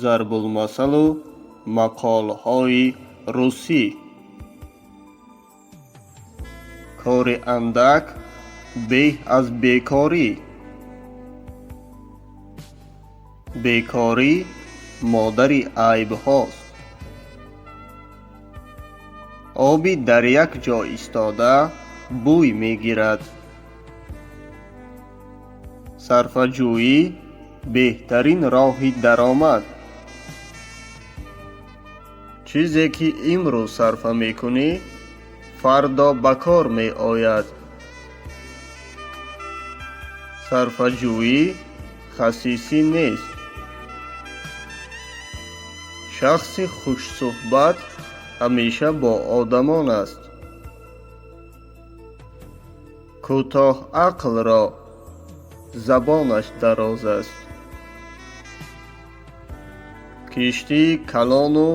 зарбулмасалу мақолҳои русӣ. кори андак беҳ аз бекорӣ. бекорӣ модари айбҳост. оби дар як ҷо истода бӯй мегирад. сарфаҷӯӣ беҳтарин роҳи даромад. чизе ки имрӯз сарфа мекунӣ, фардо ба кор меояд. сарфаҷӯӣ хасисӣ нест. шахси хушсӯҳбат ҳамеша бо одамон аст. кӯтоҳақлро забонаш дароз аст. киштии калону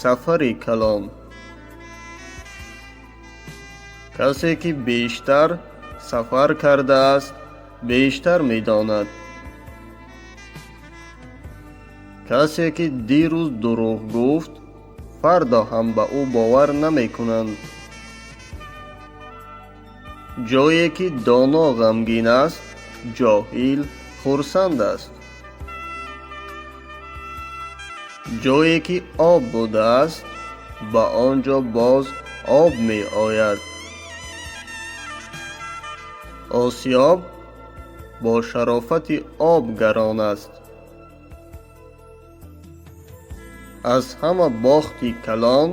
сафари калон. касе ки бештар сафар кардааст, бештар медонад. касе ки дирӯз дурӯғ гуфт, фардо ҳам ба ӯ бовар намекунанд. ҷое ки доно ғамгин аст, ҷоҳил хурсанд аст. ҷое ки об будааст, ба он ҷо боз об меояд. осёб бо шарофати об гарон аст. аз ҳама бохти калон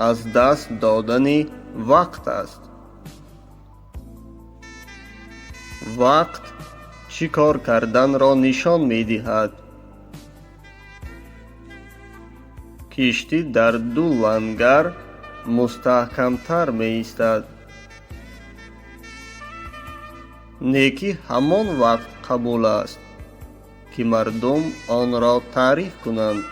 аз даст додани вақт аст. вақт чӣ кор карданро нишон медиҳад. киштӣ дар ду лангар мустаҳкамтар меистад. некӣ ҳамон вақт қабул аст, ки мардум онро таъриф кунанд.